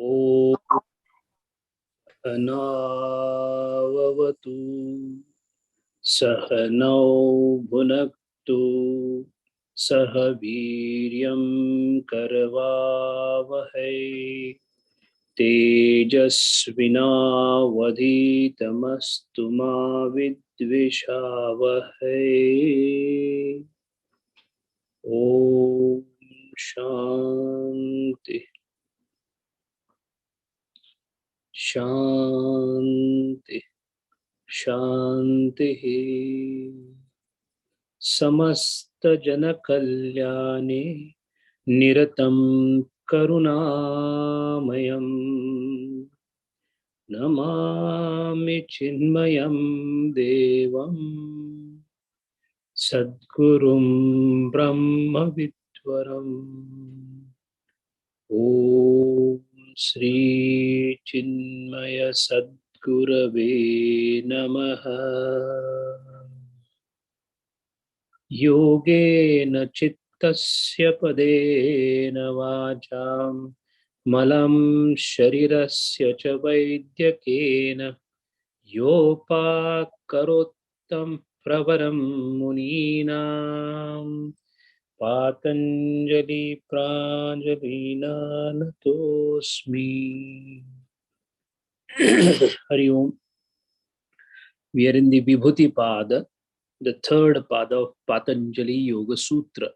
ॐ अनाववतु सहनौ भुनक्तु सह वीर्यं करवावहै तेजस्विनावधीतमस्तु मा विद्विषावहै। ॐ शान्ति शान्ति शान्तिः। समस्तजनकल्याणे निरतं करुणामयं नमामि चिन्मयं देवं सद्गुरुं ब्रह्मविद्वरम्। ॐ श्री चिन्मय सद्गुरवे नमः। योगेन चित्तस्य पदेन वाचां मलं शरीरस्य च वैद्यकेन योपाकरोत्तं प्रवरं मुनीनां Patanjali प्राञ्जलिना नतोऽस्मि। Hari Om. We are in the Vibhuti Pada, the third pada of Patanjali Yoga Sutra.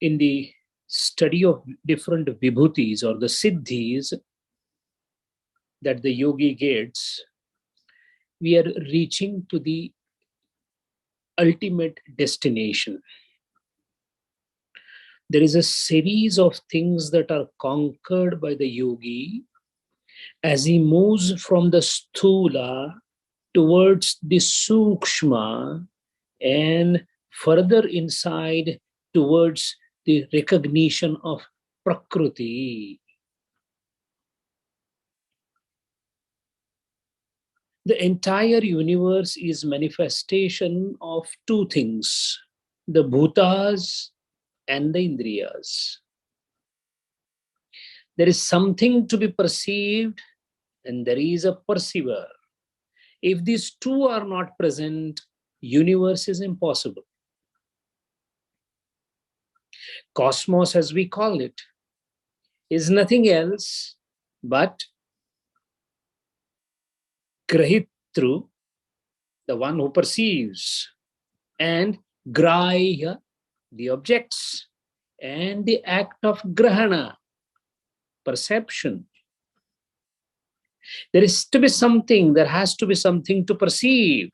In the study of different vibhutis or the siddhis that the yogi gets, we are reaching to the ultimate destination. There is a series of things that are conquered by the yogi as he moves from the sthula towards the sukshma and further inside towards the recognition of prakriti. The entire universe is manifestation of two things, the bhutas and the indriyas. There is something to be perceived and there is a perceiver. If these two are not present, universe is impossible. Cosmos, as we call it, is nothing else but grahitru, the one who perceives, and grahya, the objects, and the act of grahana, perception. There is to be something, there has to be something to perceive.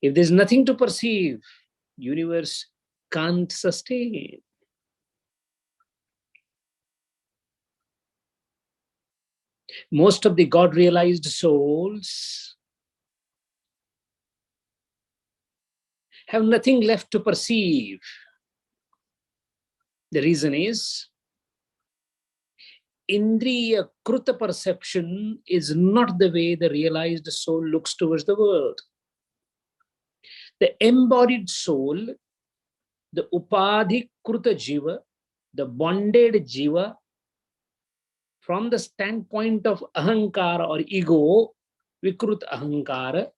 If there's nothing to perceive, universe can't sustain. Most of the God-realized souls have nothing left to perceive. The reason is, Indriya Kruta perception is not the way the realized soul looks towards the world. The embodied soul, the Upadhi Kruta Jiva, the bonded Jiva, from the standpoint of Ahankara or ego, Vikrut Ahankara,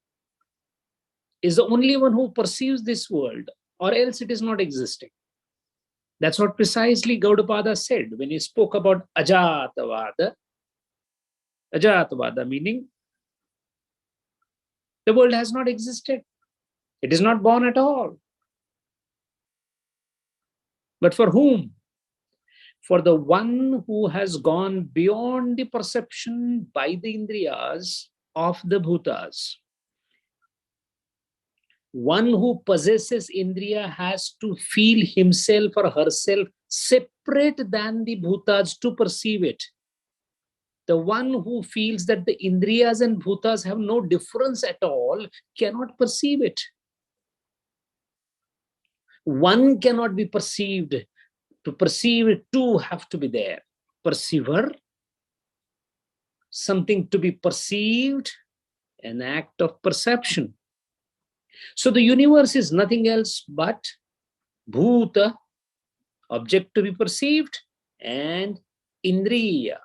is the only one who perceives this world, or else it is not existing. That's what precisely Gaudapada said when he spoke about Ajatavada. Ajatavada meaning the world has not existed. It is not born at all. But for whom? For the one who has gone beyond the perception by the Indriyas of the Bhutas. One who possesses Indriya has to feel himself or herself separate than the Bhutas to perceive it. The one who feels that the Indriyas and Bhutas have no difference at all cannot perceive it. One cannot be perceived. To perceive it, two have to be there. Perceiver, something to be perceived, an act of perception. So the universe is nothing else but Bhuta object to be perceived, and indriya.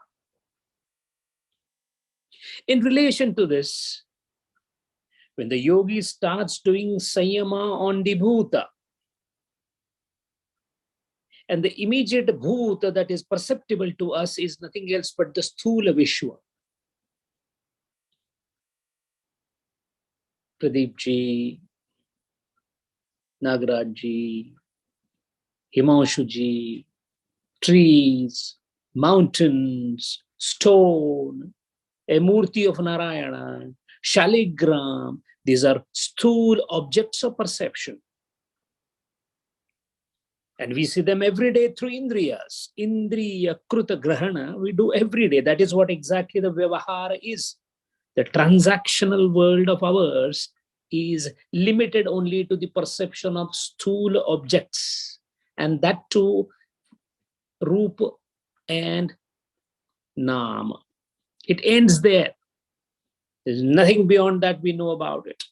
In relation to this, when the yogi starts doing sanyama on the bhuta, and the immediate bhuta that is perceptible to us is nothing else but the sthula Vishwa. Pradeep ji, Nagaraj ji, Himanshu ji, trees, mountains, stone, a murti of Narayana, shaligram. These are sthul objects of perception. And we see them every day through indriyas. Indriya kruta grahana, we do every day. That is what exactly the vyavahara is. The transactional world of ours is limited only to the perception of sthula objects. And that too, rupa and nama. It ends there. There's nothing beyond that we know about it.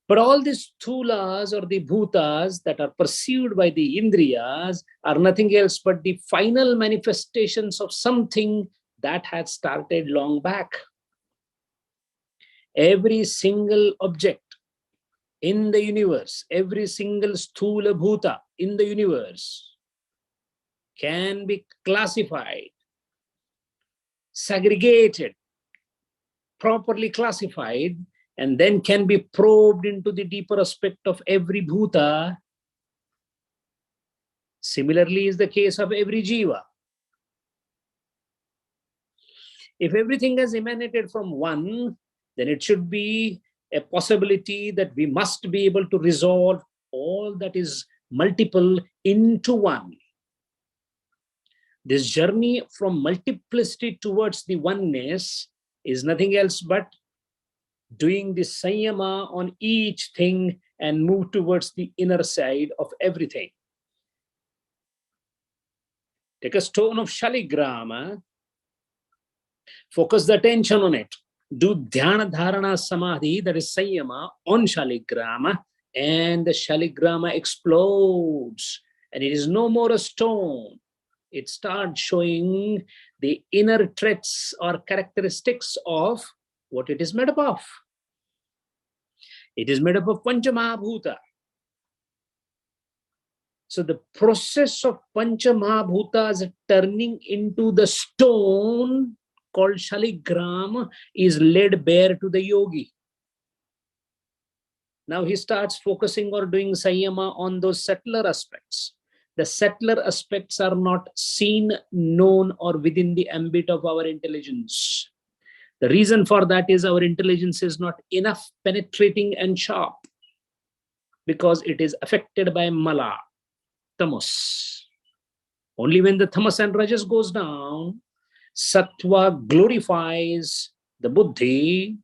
But all these sthulas or the bhutas that are perceived by the indriyas are nothing else but the final manifestations of something that had started long back. Every single object in the universe, every single sthula bhuta in the universe can be classified, segregated, properly classified, and then can be probed into the deeper aspect of every bhuta. Similarly is the case of every jiva. If everything has emanated from one, then it should be a possibility that we must be able to resolve all that is multiple into one. This journey from multiplicity towards the oneness is nothing else but doing the sanyama on each thing and move towards the inner side of everything. Take a stone of shaligrama, focus the attention on it. Do dhyana dharana samadhi, that is sanyama, on shaligrama, and the shaligrama explodes. And it is no more a stone. It starts showing the inner traits or characteristics of what it is made up of. It is made up of Panchamahabhuta. So the process of Panchamahabhutas turning into the stone called Shaligram is laid bare to the yogi. Now he starts focusing or doing Sanyama on those subtler aspects. The subtler aspects are not seen, known, or within the ambit of our intelligence. The reason for that is our intelligence is not enough penetrating and sharp because it is affected by mala, tamas. Only when the tamas and rajas goes down, sattva glorifies the buddhi.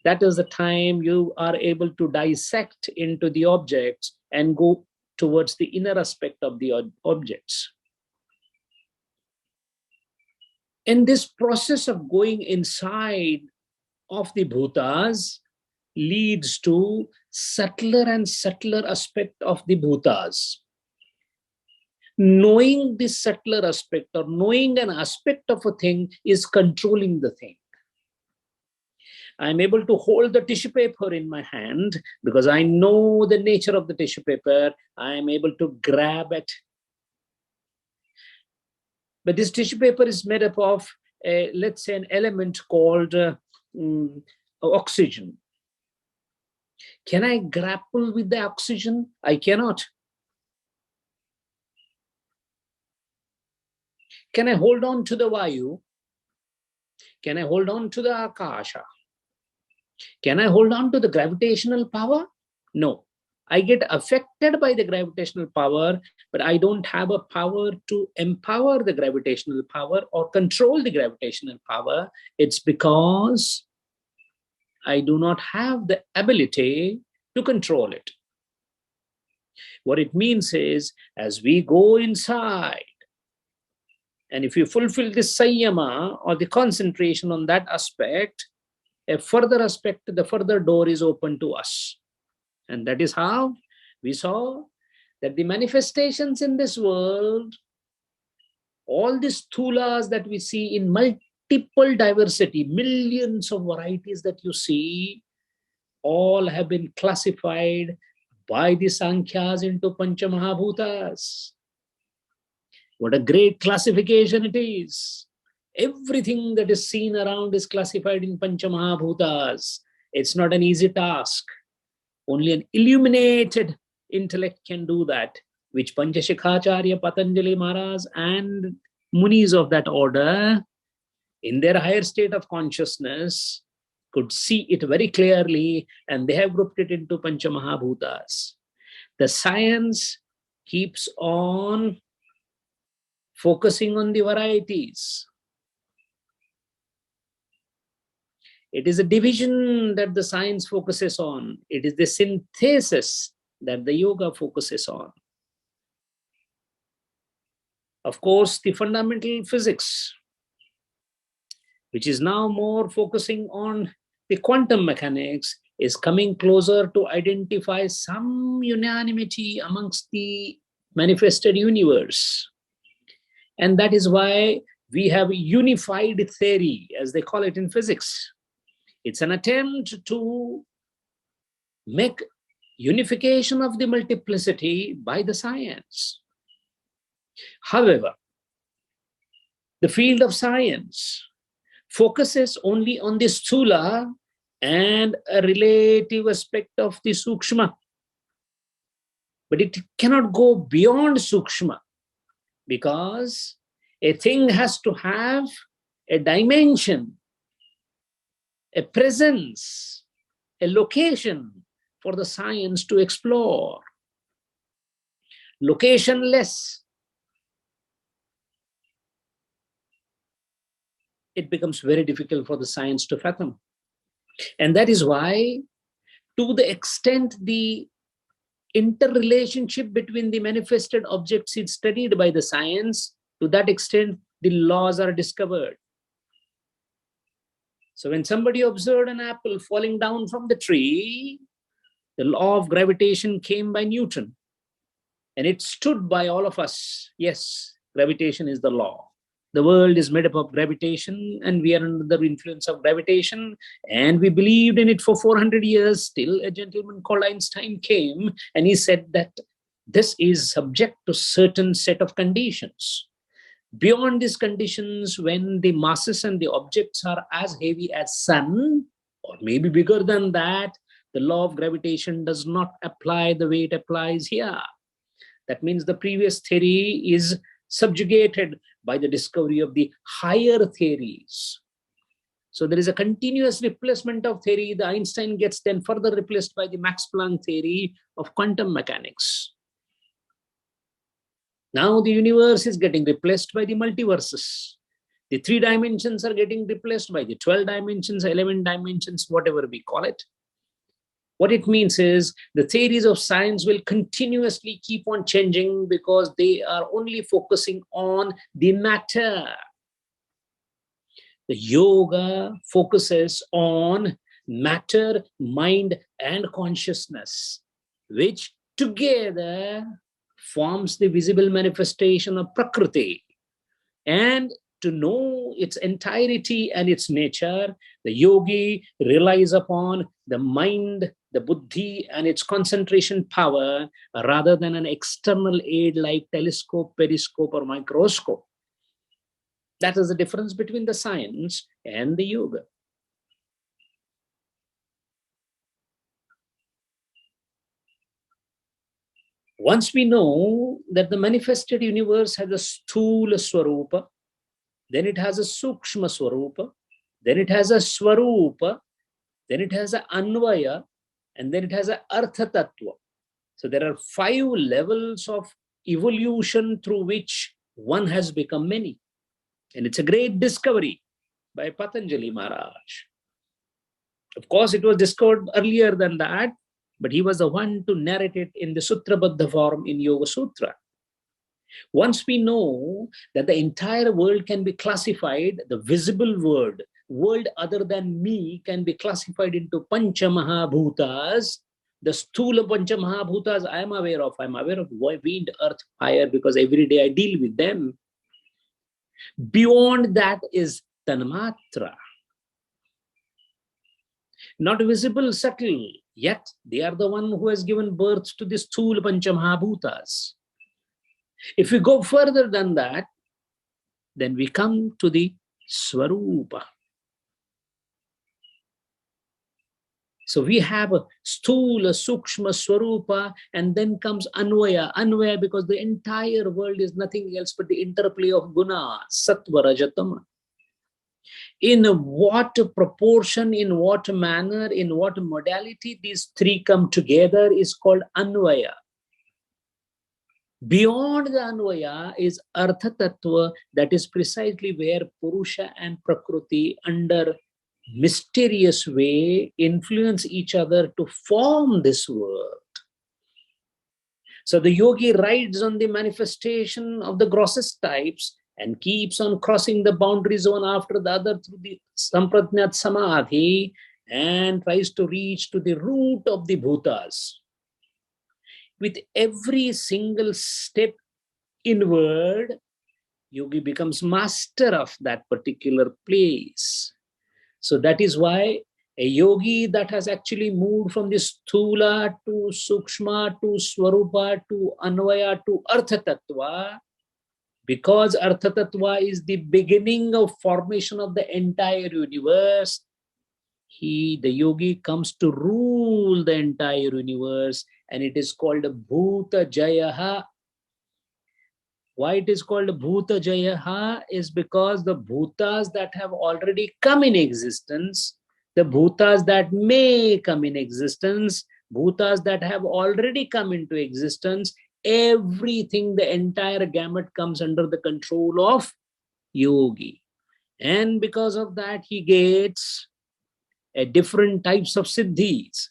That is the time you are able to dissect into the objects and go towards the inner aspect of the objects. And this process of going inside of the bhutas leads to subtler and subtler aspect of the bhutas. Knowing this subtler aspect or knowing an aspect of a thing is controlling the thing. I'm able to hold the tissue paper in my hand because I know the nature of the tissue paper. I'm able to grab it. But this tissue paper is made up of, let's say, an element called oxygen. Can I grapple with the oxygen? I cannot. Can I hold on to the vayu? Can I hold on to the akasha? Can I hold on to the gravitational power? No. I get affected by the gravitational power, but I don't have a power to empower the gravitational power or control the gravitational power. It's because I do not have the ability to control it. What it means is, as we go inside, and if you fulfill this sanyama or the concentration on that aspect, a further aspect, the further door is open to us. And that is how we saw that the manifestations in this world, all these thulas that we see in multiple diversity, millions of varieties that you see, all have been classified by the Sankhyas into Pancha Mahabhutas. What a great classification it is. Everything that is seen around is classified in Pancha Mahabhutas. It's not an easy task. Only an illuminated intellect can do that, which Panchashikhacharya, Patanjali Maharaj and Munis of that order, in their higher state of consciousness, could see it very clearly, and they have grouped it into Pancha Mahabhutas. The science keeps on focusing on the varieties. It is a division that the science focuses on. It is the synthesis that the yoga focuses on. Of course, the fundamental physics, which is now more focusing on the quantum mechanics, is coming closer to identify some unanimity amongst the manifested universe. And that is why we have unified theory, as they call it in physics. It's an attempt to make unification of the multiplicity by the science. However, the field of science focuses only on the sthula and a relative aspect of the sukshma. But it cannot go beyond sukshma, because a thing has to have a dimension, a presence, a location for the science to explore. Locationless, it becomes very difficult for the science to fathom. And that is why, to the extent the interrelationship between the manifested objects is studied by the science, to that extent the laws are discovered. So when somebody observed an apple falling down from the tree, the law of gravitation came by Newton, and it stood by all of us. Yes, gravitation is the law. The world is made up of gravitation, and we are under the influence of gravitation, and we believed in it for 400 years. Still, a gentleman called Einstein came, and he said that this is subject to certain set of conditions. Beyond these conditions, when the masses and the objects are as heavy as sun, or maybe bigger than that, the law of gravitation does not apply the way it applies here. That means the previous theory is subjugated by the discovery of the higher theories. So there is a continuous replacement of theory. The Einstein gets then further replaced by the Max Planck theory of quantum mechanics. Now the universe is getting replaced by the multiverses. The 3 dimensions are getting replaced by the 12 dimensions, 11 dimensions, whatever we call it. What it means is the theories of science will continuously keep on changing, because they are only focusing on the matter. The yoga focuses on matter, mind, and consciousness, which together forms the visible manifestation of Prakriti. And to know its entirety and its nature, the yogi relies upon the mind, the buddhi, and its concentration power, rather than an external aid like telescope, periscope, or microscope. That is the difference between the science and the yoga. Once we know that the manifested universe has a sthula swarupa, then it has a sukshma swarupa, then it has a swarupa, then it has a anvaya, and then it has a artha tattva. So there are 5 levels of evolution through which one has become many. And it's a great discovery by Patanjali Maharaj. Of course, it was discovered earlier than that, but he was the one to narrate it in the Sutra Baddha form in Yoga Sutra. Once we know that the entire world can be classified, the visible world other than me can be classified into Pancha Mahabhutas, The Sthula Pancha Mahabhutas I am aware of. I am aware of wind, earth, fire, because every day I deal with them. Beyond that is Tanmatra. Not visible, subtle, yet they are the one who has given birth to the Sthula Pancha Mahabhutas. If we go further than that, then we come to the Swarupa. So we have a Sthula, Sukshma, Swarupa, and then comes Anvaya. Anvaya because the entire world is nothing else but the interplay of Guna, Sattva, Rajatama. In what proportion, in what manner, in what modality these three come together is called Anvaya. Beyond the Anvaya is Artha Tattva, that is precisely where Purusha and Prakriti under mysterious way influence each other to form this world. So the yogi rides on the manifestation of the grossest types and keeps on crossing the boundaries one after the other through the Sampradnyat Samadhi and tries to reach to the root of the bhutas. With every single step inward, yogi becomes master of that particular place. So that is why a yogi that has actually moved from the Sthula to Sukshma to Swarupa to Anvaya to Artha Tattva, because Artha Tattva is the beginning of formation of the entire universe, the yogi comes to rule the entire universe, and it is called Bhuta Jayaha. Why it is called Bhuta Jayaha is because the bhutas that have already come in existence, the bhutas that may come in existence, bhutas that have already come into existence, everything, the entire gamut comes under the control of yogi. And because of that, he gets different types of siddhis.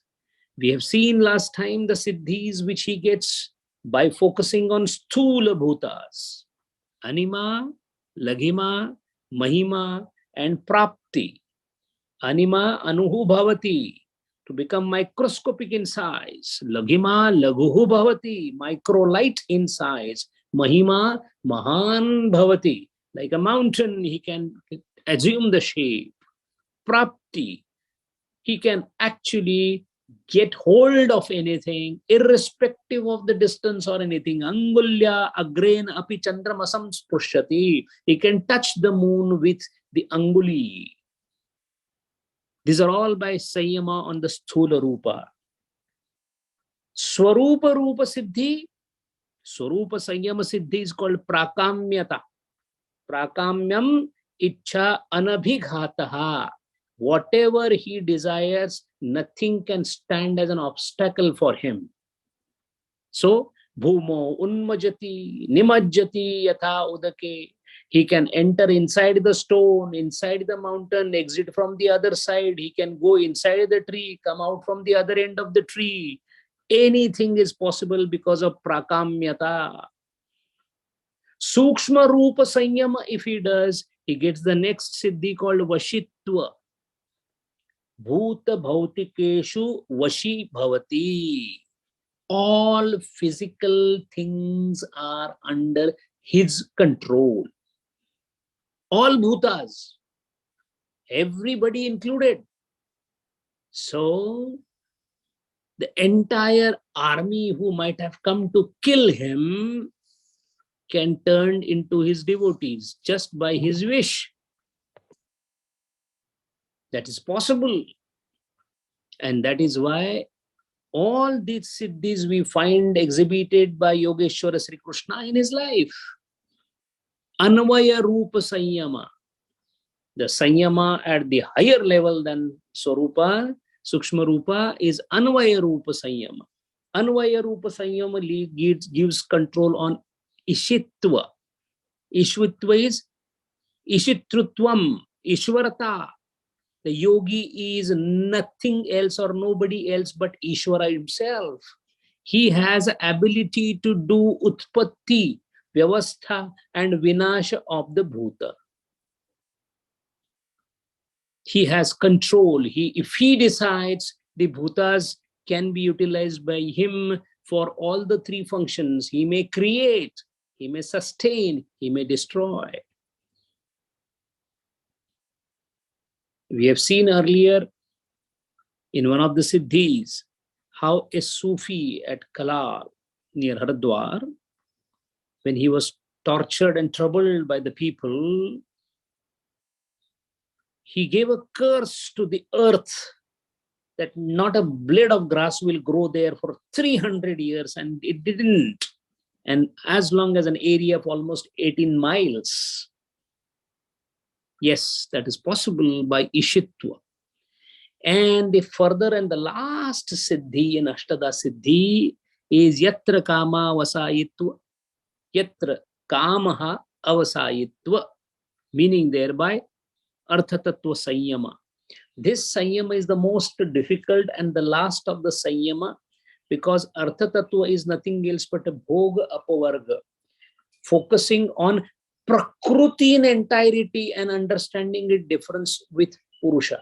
We have seen last time the siddhis which he gets by focusing on sthula bhutas, anima, laghima, mahima, and prapti. Anima, anuhu bhavati, to become microscopic in size. Laghima, laghuhu bhavati, micro-light in size. Mahima, mahan bhavati, like a mountain, he can assume the shape. Prapti, he can actually get hold of anything, irrespective of the distance or anything. Angulya agrain api chandramasam spurshati. He can touch the moon with the anguli. These are all by Sanyama on the Sthula Rupa. Swarupa Rupa Siddhi, Swarupa Sanyama Siddhi is called Prakamyata. Prakamyam Ichha Anabhighataha. Whatever he desires, nothing can stand as an obstacle for him. So, Bhumo Unmajati, Nimajjati Yatha Udake. He can enter inside the stone, inside the mountain, exit from the other side. He can go inside the tree, come out from the other end of the tree. Anything is possible because of Prakamyata. Sukshma Rupa Sanyama, if he does, he gets the next siddhi called Vashitva. Bhuta Bhautikeshu Vashi Bhavati. All physical things are under his control. All bhutas, everybody included. So, the entire army who might have come to kill him can turn into his devotees just by his wish. That is possible. And that is why all these siddhis we find exhibited by Yogeshwara Sri Krishna in his life. Anvaya Rupa Sanyama. The Sanyama at the higher level than Swarupa, Sukshma Rupa, is Anvaya Rupa Sanyama. Anvaya Rupa Sanyama gives control on Ishitva. Ishvitva is Ishitrutvam, Ishvarata. The yogi is nothing else or nobody else but Ishvara himself. He has ability to do Utpatti, Vyavastha, and Vinasha of the Bhuta. He has control. If he decides, the bhutas can be utilized by him for all the three functions. He may create, he may sustain, he may destroy. We have seen earlier in one of the Siddhis how a Sufi at Kalal near Haridwar, when he was tortured and troubled by the people, he gave a curse to the earth that not a blade of grass will grow there for 300 years, and it didn't. And as long as an area of almost 18 miles. Yes, that is possible by Ishitva. And the further and the last Siddhi in Ashtada Siddhi is Yatra Kama Vasayitva. Yatra Kamaha Avasayitva, meaning thereby Artha Tattva Sanyama. This Sanyama is the most difficult and the last of the Sanyama, because Artha Tattva is nothing else but a Bhoga Apavarga, focusing on Prakruti in entirety and understanding its difference with Purusha.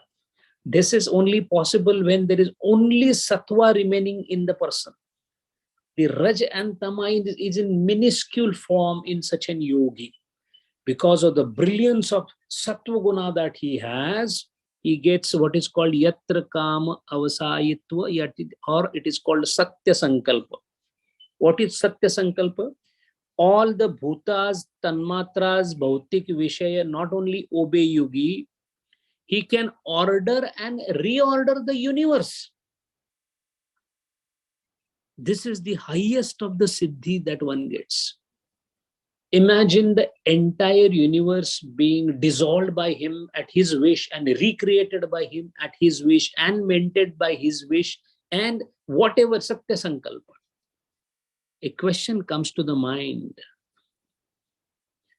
This is only possible when there is only Sattva remaining in the person. The Raj and Tama is in minuscule form in such an yogi. Because of the brilliance of Sattva Guna that he has, he gets what is called Yatra Kama Avasayitva, or it is called Satya Sankalpa. What is Satya Sankalpa? All the bhutas, tanmatras, bhautik vishaya not only obey yogi, he can order and reorder the universe. This is the highest of the siddhi that one gets. Imagine the entire universe being dissolved by him at his wish and recreated by him at his wish and maintained by his wish and whatever Satya Sankalpa. A question comes to the mind.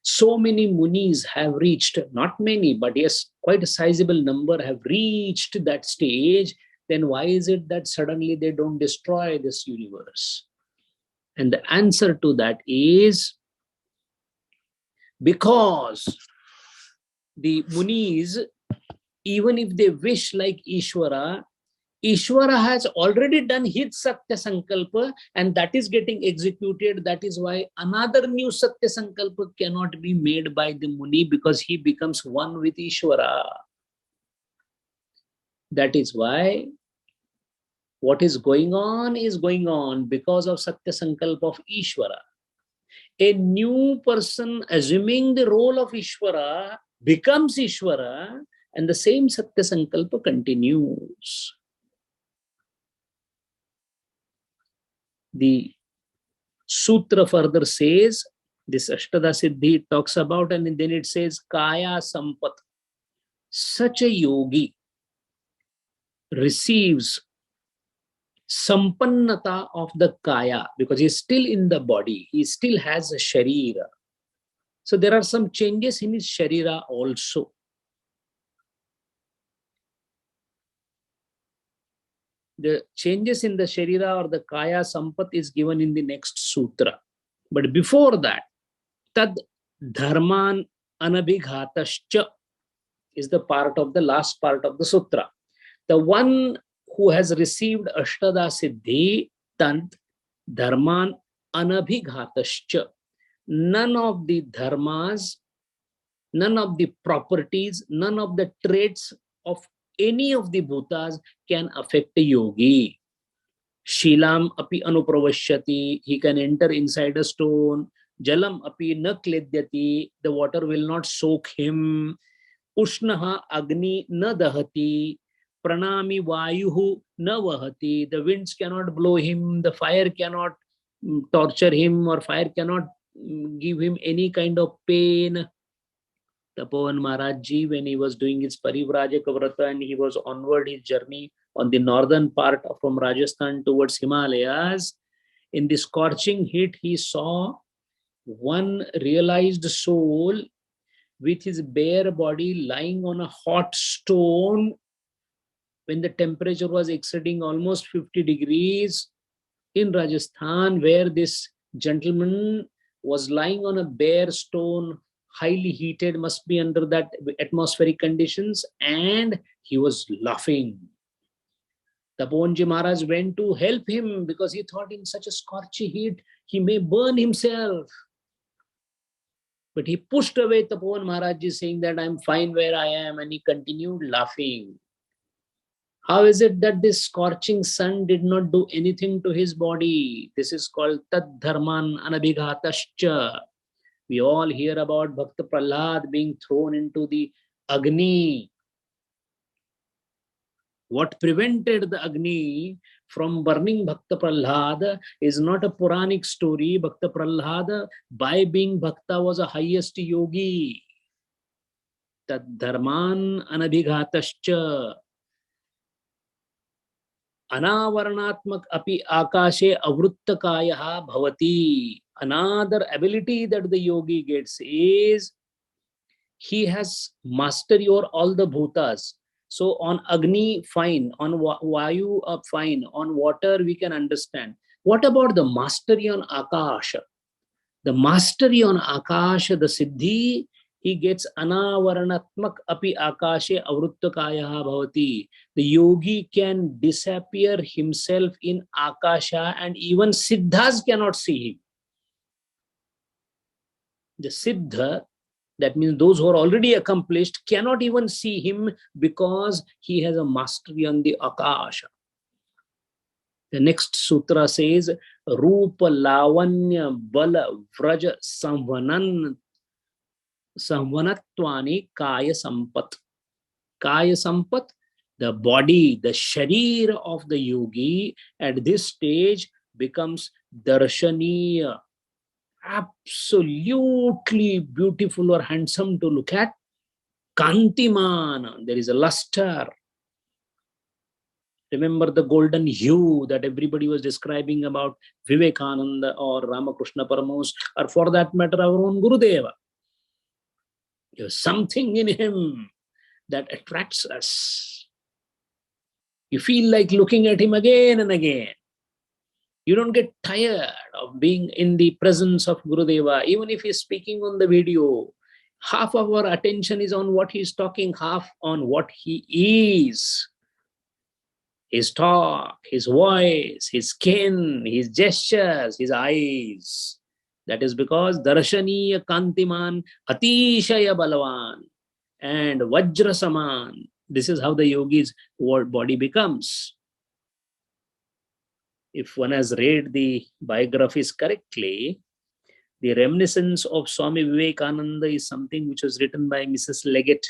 So many munis have reached, not many, but yes, quite a sizable number have reached that stage. Then why is it that suddenly they don't destroy this universe? And the answer to that is because the munis, even if they wish like Ishvara, Ishvara has already done his Satya Sankalpa and that is getting executed. That is why another new Satya Sankalpa cannot be made by the Muni, because he becomes one with Ishvara. That is why what is going on because of Satya Sankalpa of Ishvara. A new person assuming the role of Ishvara becomes Ishvara, and the same Satya Sankalpa continues. The Sutra further says, this Ashtada Siddhi talks about, and then it says, Kaya Sampat. Such a yogi receives sampannata of the Kaya, because he is still in the body, he still has a Sharira. So there are some changes in his Sharira also. The changes in the Sharira or the Kaya Sampat is given in the next Sutra. But before that, Tad Dharman Anabhighatascha is the part of the last part of the Sutra. The one who has received Ashtada Siddhi, Tad Dharman Anabhighatascha. None of the dharmas, none of the properties, none of the traits of any of the bhutas can affect a yogi. Shilam api anupravashyati, he can enter inside a stone. Jalam api na kledyati, the water will not soak him. Ushnaha agni na dahati, pranami vayuhu na vahati, the winds cannot blow him, the fire cannot torture him, or fire cannot give him any kind of pain. Tapovan Maharajji, when he was doing his Parivrajaka Vrata and he was onward his journey on the northern part from Rajasthan towards Himalayas, in the scorching heat, he saw one realized soul with his bare body lying on a hot stone when the temperature was exceeding almost 50 degrees in Rajasthan, where this gentleman was lying on a bare stone, highly heated, must be under that atmospheric conditions, and he was laughing. Taponji Maharaj went to help him because he thought in such a scorchy heat, he may burn himself. But he pushed away Tapovan Maharaj saying that I'm fine where I am, and he continued laughing. How is it that this scorching sun did not do anything to his body? This is called Tad Dharman Anabhighatascha. We all hear about Bhakta Prahlad being thrown into the Agni. What prevented the Agni from burning Bhakta Prahlad is not a Puranic story. Bhakta Prahlad, by being Bhakta, was a highest yogi. Tad Dharman Anabhighatascha. Anavarnatmak api akashe avruttakaya bhavati. Another ability that the yogi gets is he has mastery over all the bhutas. So on Agni, fine. On Vayu, fine. On water, we can understand. What about the mastery on Akasha? The mastery on Akasha, the Siddhi, he gets anavarnatmak api akashe avruttakaya bhavati. The yogi can disappear himself in Akasha, and even Siddhas cannot see him. The Siddha, that means those who are already accomplished, cannot even see him because he has a mastery on the Akasha. The next sutra says, Rupa Lavanya Bala Vraja Samvanatvani Kaya Sampat. Kaya Sampat, the body, the sharir of the yogi at this stage becomes darshaniya, absolutely beautiful or handsome to look at. Kantiman, there is a luster. Remember the golden hue that everybody was describing about Vivekananda or Ramakrishna Paramahansa, or for that matter our own Gurudeva. There's something in him that attracts us. You feel like looking at him again and again. You don't get tired of being in the presence of Gurudeva. Even if he's speaking on the video, half of our attention is on what he's talking, half on what he is. His talk, his voice, his skin, his gestures, his eyes. That is because Darshaniya Kantiman Atishaya Balavan and Vajra Saman. This is how the yogi's body becomes. If one has read the biographies correctly, the reminiscence of Swami Vivekananda is something which was written by Mrs. Leggett.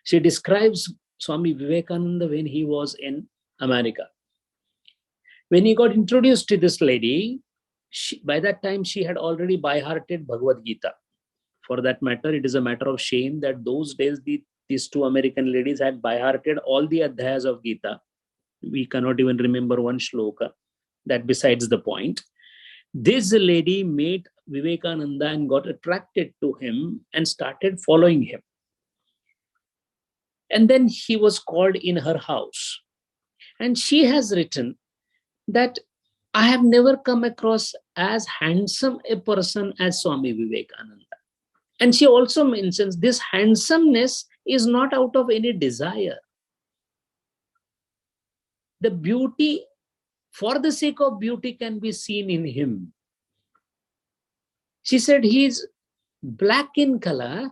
She describes Swami Vivekananda when he was in America. When he got introduced to this lady, by that time she had already by-hearted Bhagavad Gita. For that matter, it is a matter of shame that those days these two American ladies had by-hearted all the adhyayas of Gita. We cannot even remember one shloka. That besides the point. This lady met Vivekananda and got attracted to him and started following him. And then he was called in her house. And she has written that I have never come across as handsome a person as Swami Vivekananda. And she also mentions this handsomeness is not out of any desire. The beauty, for the sake of beauty, can be seen in him. She said he is black in color.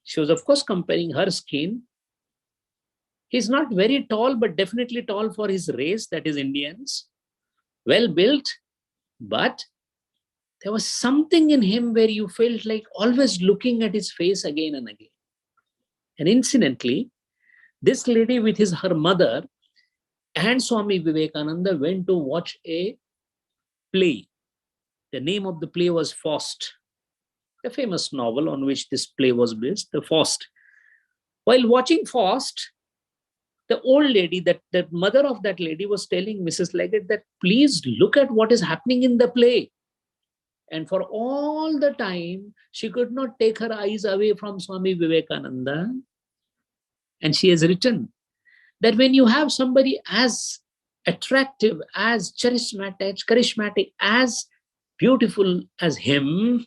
She was, of course, comparing her skin. He's not very tall, but definitely tall for his race, that is Indians. Well built, but there was something in him where you felt like always looking at his face again and again. And incidentally, this lady with her mother and Swami Vivekananda went to watch a play. The name of the play was Faust, a famous novel on which this play was based, the Faust. While watching Faust, the old lady, the mother of that lady, was telling Mrs. Leggett that please look at what is happening in the play. And for all the time, she could not take her eyes away from Swami Vivekananda. And she has written that when you have somebody as attractive, as charismatic, as beautiful as him,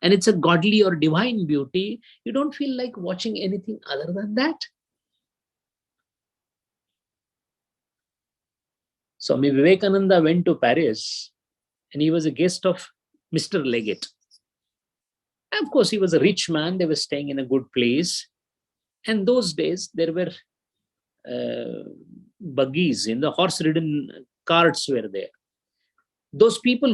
and it's a godly or divine beauty, you don't feel like watching anything other than that. Swami Vivekananda went to Paris and he was a guest of Mr. Leggett. And of course, he was a rich man. They were staying in a good place. And those days, there were buggies, in the horse-ridden carts were there. Those people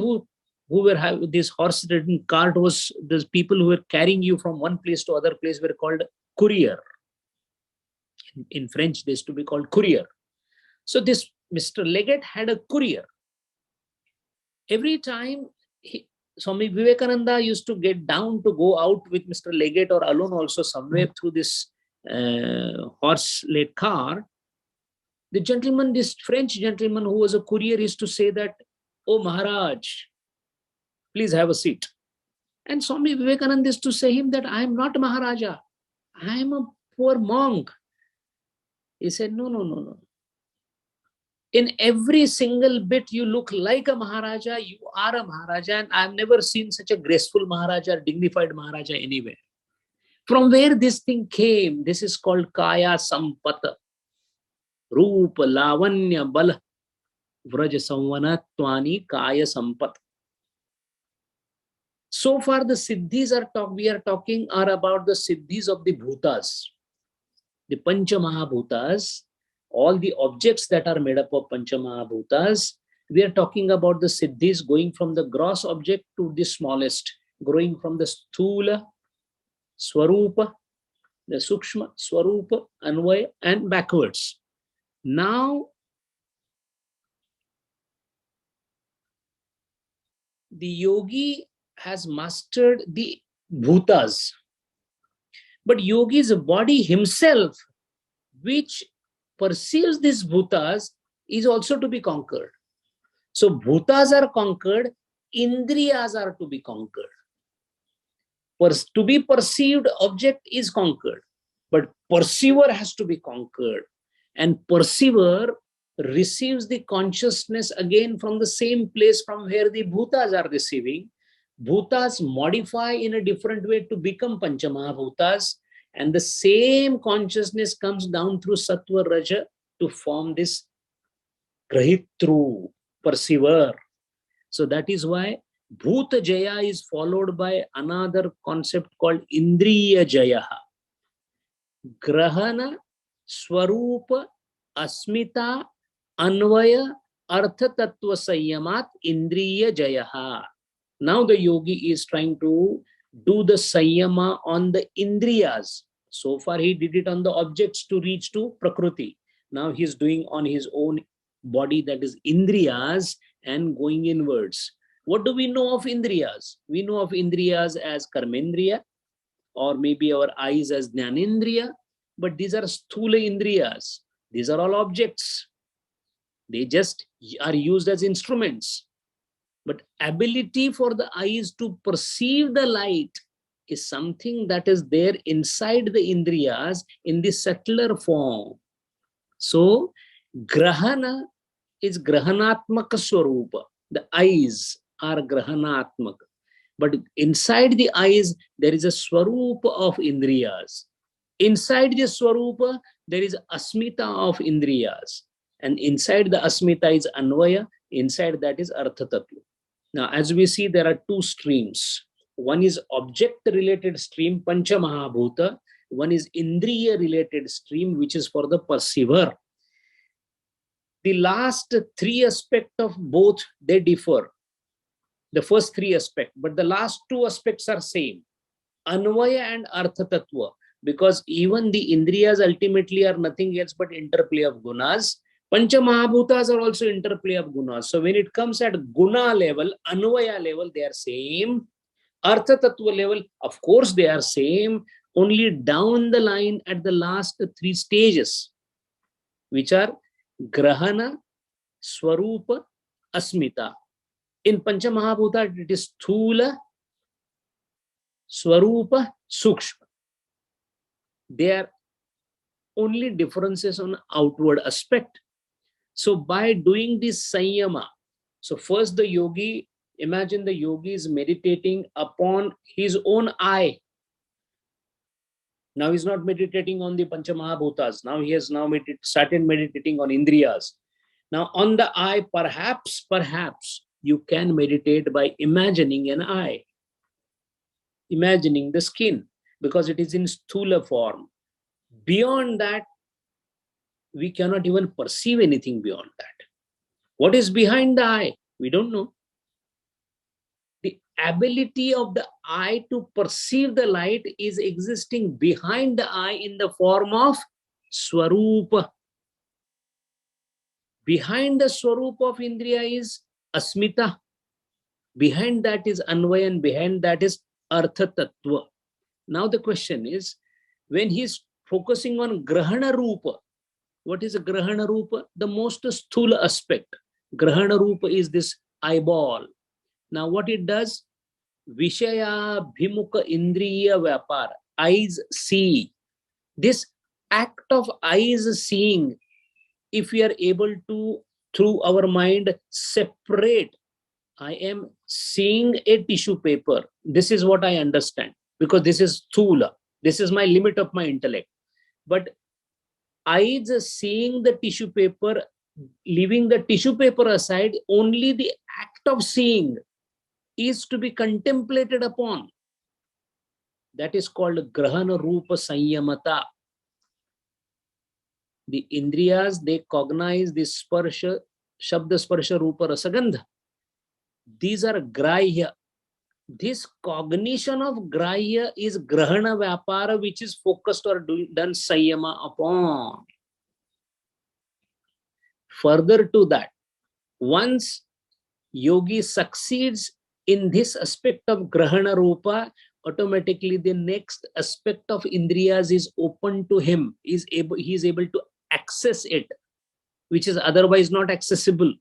who were having this horse-ridden cart, was those people who were carrying you from one place to other place, were called courier. In French, they used to be called courier. So this Mr. Leggett had a courier. Every time Swami Vivekananda used to get down to go out with Mr. Leggett or alone also somewhere through this horse-led car, the gentleman, this French gentleman who was a courier, used to say that, "Oh Maharaj, please have a seat." And Swami Vivekananda used to say him that, "I am not Maharaja. I am a poor monk." He said, "No, no, no, no. In every single bit, you look like a Maharaja. You are a Maharaja. And I've never seen such a graceful Maharaja, dignified Maharaja anywhere." From where this thing came, this is called Kaya Sampata. Rupa, Lavanya, Bala, Vraj Samvanatvani, Kaya Sampat. So far, the siddhis we are talking are about the siddhis of the bhutas, the Pancha Mahabhutas, all the objects that are made up of Pancha Mahabhutas. We are talking about the siddhis going from the gross object to the smallest, growing from the Sthula, Swarupa, the Sukshma, Swarupa, Anvaya, and backwards. Now, the yogi has mastered the bhutas, but yogi's body himself, which perceives these bhutas, is also to be conquered. So bhutas are conquered, indriyas are to be conquered. To be perceived object is conquered, but perceiver has to be conquered. And perceiver receives the consciousness again from the same place from where the bhutas are receiving. Bhutas modify in a different way to become Panchamahabhutas, and the same consciousness comes down through Sattva Raja to form this Grahitru, perceiver. So that is why Bhuta Jaya is followed by another concept called Indriya Jaya. Grahana, Swarupa, Asmita, Anvaya, Artha Tattva Sanyamat, Indriya Jaya. Now the yogi is trying to do the Sanyama on the Indriyas. So far he did it on the objects to reach to Prakriti. Now he is doing on his own body, that is Indriyas, and going inwards. What do we know of Indriyas? We know of Indriyas as Karmendriya, or maybe our eyes as Jnanendriya, but these are Sthula Indriyas. These are all objects. They just are used as instruments. But ability for the eyes to perceive the light is something that is there inside the Indriyas in the subtler form. So, Grahana is Grahanatmaka Swarupa. The eyes are Grahanatmaka. But inside the eyes, there is a Swarupa of Indriyas. Inside the Swarupa, there is Asmita of Indriyas. And inside the Asmita is Anvaya. Inside that is Artha Tattva. Now, as we see, there are two streams. One is object-related stream, Pancha Mahabhuta. One is Indriya-related stream, which is for the perceiver. The last three aspects of both, they differ. The first three aspects, but the last two aspects are same. Anvaya and Artha Tattva. Because even the Indriyas ultimately are nothing else but interplay of gunas. Pancha Mahabhutas are also interplay of gunas. So when it comes at guna level, Anvaya level, they are same. Artha Tattva level, of course they are same. Only down the line at the last three stages, which are Grahana, Swarupa, Asmita. In Pancha Mahabhuta, it is Sthula, Swarupa, Sukshma. They are only differences on outward aspect. So by doing this Sanyama, so first the yogi, imagine the yogi is meditating upon his own eye. Now he's not meditating on the Pancha Mahabhutas. Now he has started meditating on Indriyas. Now on the eye, perhaps you can meditate by imagining an eye, imagining the skin, because it is in sthula form. Beyond that, we cannot even perceive anything beyond that. What is behind the eye? We don't know. The ability of the eye to perceive the light is existing behind the eye in the form of Swarupa. Behind the Swarupa of Indriya is Asmita. Behind that is Anvaya, and behind that is Artha Tattva. Now the question is, when he's focusing on Grahana Rupa, what is a Grahana Rupa? The most sthula aspect. Grahana Rupa is this eyeball. Now what it does? Vishaya Bhimukha Indriya Vyapara. Eyes see. This act of eyes seeing, if we are able to, through our mind, separate, I am seeing a tissue paper. This is what I understand, because this is sthula. This is my limit of my intellect. But eyes seeing the tissue paper, leaving the tissue paper aside, only the act of seeing is to be contemplated upon. That is called Grahana Rupa Sanyamata. The Indriyas, they cognize the Sparsha, Shabda Sparsha Rupa Rasagandha. These are Grahya. This cognition of Grahya is Grahana Vyapara, which is focused or done Sanyama upon. Further to that, once yogi succeeds in this aspect of Grahana Rupa, automatically the next aspect of Indriyas is open to him. He is able to access it, which is otherwise not accessible.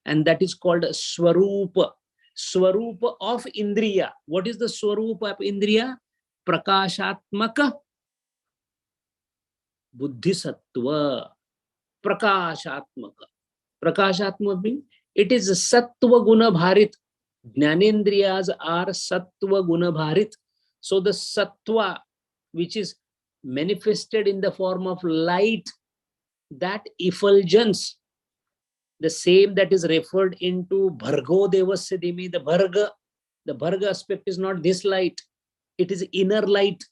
And that is called Swarupa. Swarupa of Indriya. What is the Swarupa of Indriya? Prakashatmaka Buddhisattva. Prakashatmaka. Prakashatmaka means it is Sattva Guna Bharit. Jnanendriyas are Sattva Guna Bharit. So the Sattva, which is manifested in the form of light, that effulgence, the same that is referred into Bhargo Devasya Dhimi, the Bharga aspect is not this light. It is inner light.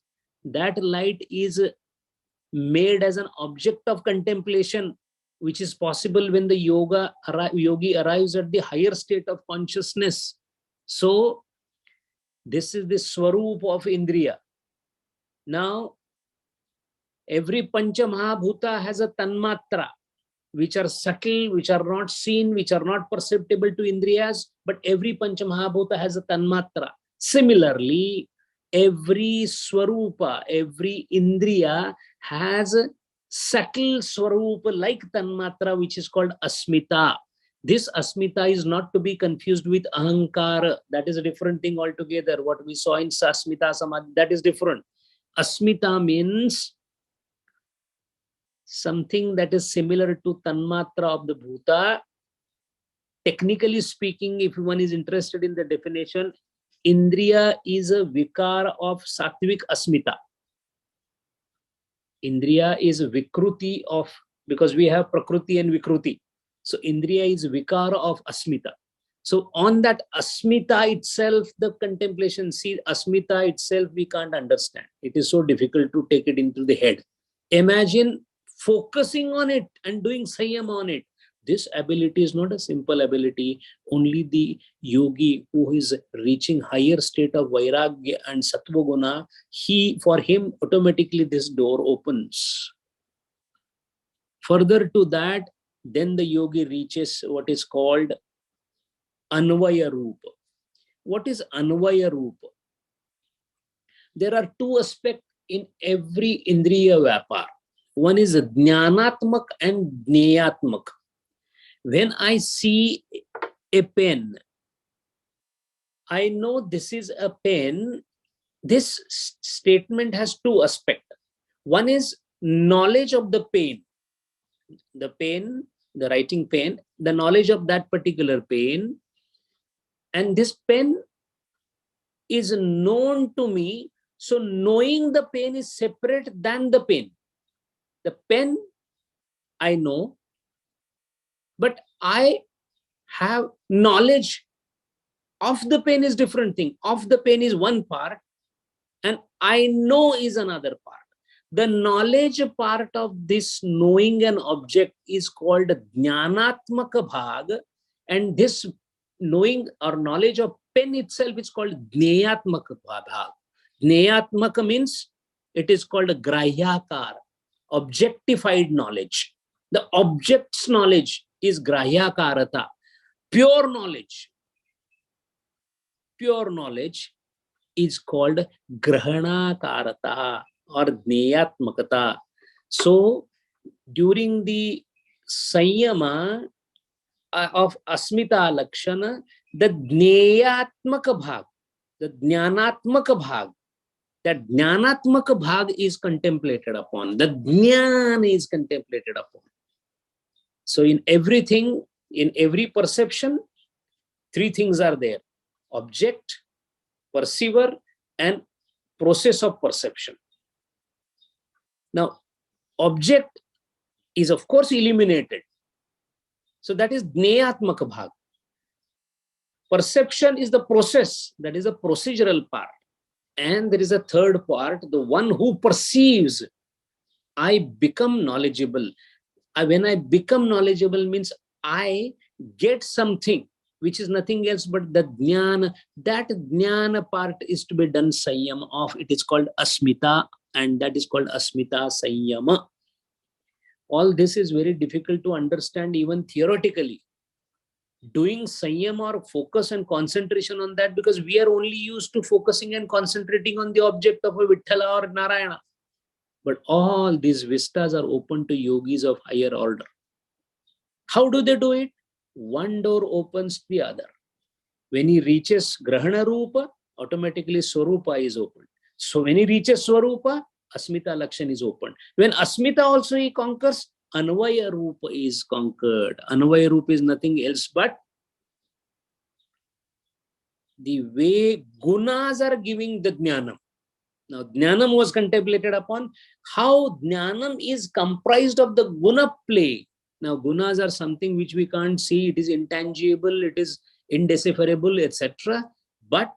That light is made as an object of contemplation, which is possible when the yogi arrives at the higher state of consciousness. So this is the Swarup of Indriya. Now, every Pancha Mahabhuta has a Tanmatra, which are subtle, which are not seen, which are not perceptible to Indriyas, but every Pancha Mahabhuta has a Tanmatra. Similarly, every Swarupa, every Indriya has a subtle Swarupa like Tanmatra, which is called Asmita. This Asmita is not to be confused with Ahankara. That is a different thing altogether. What we saw in Sasmita Samadhi, that is different. Asmita means something that is similar to Tanmatra of the Bhuta. Technically speaking, if one is interested in the definition, Indriya is a vikar of Sattvic Asmita. Indriya is a Vikruti of, because we have Prakruti and Vikruti. So Indriya is vikar of Asmita. So on that Asmita itself, the contemplation, see, Asmita itself we can't understand. It is so difficult to take it into the head. Imagine focusing on it and doing Sanyam on it. This ability is not a simple ability. Only the yogi who is reaching higher state of Vairagya and Sattva Guna, for him automatically this door opens. Further to that, then the yogi reaches what is called Anvaya Rupa. What is Anvaya Rupa? There are two aspects in every Indriya Vyapar. One is Jnanatmak and Jneyatmak. When I see a pen, I know this is a pen. This statement has two aspects. One is knowledge of the pen. The pen, the writing pen, the knowledge of that particular pen. And this pen is known to me. So knowing the pen is separate than the pen. The pen, I know. But I have knowledge of the pain is different thing. Of the pain is one part, and I know is another part. The knowledge part of this knowing an object is called jnanatmaka bhag, and this knowing or knowledge of pen itself is called jneyatmaka bhag. Jneyatmaka means it is called a grahyakar, objectified knowledge. The object's knowledge is grahyakarata. Pure knowledge is called grahanakarata or jneyatmakata. So during the sanyama of asmita lakshana, the jneyatmaka bhag, the jnanatmaka bhag, that jnanatmaka bhag is contemplated upon, the jnana is contemplated upon. So in everything, in every perception, three things are there: object, perceiver, and process of perception. Now, object is of course eliminated. So that is jneyatmaka bhag. Perception is the process, that is a procedural part. And there is a third part, the one who perceives. I become knowledgeable. When I become knowledgeable means I get something which is nothing else but the jnana. That jnana part is to be done sanyam of. It is called asmita, and that is called asmita sanyama. All this is very difficult to understand even theoretically. Doing sanyam or focus and concentration on that, because we are only used to focusing and concentrating on the object of a Vithala or Narayana. But all these vistas are open to yogis of higher order. How do they do it? One door opens the other. When he reaches Grahana Rupa, automatically Swarupa is opened. So when he reaches Swarupa, Asmita Lakshan is opened. When Asmita also he conquers, Anvaya Rupa is conquered. Anvaya Rupa is nothing else but the way gunas are giving the jnanam. Now, jnanam was contemplated upon. How jnanam is comprised of the guna play. Now, gunas are something which we can't see. It is intangible, it is indecipherable, etc. But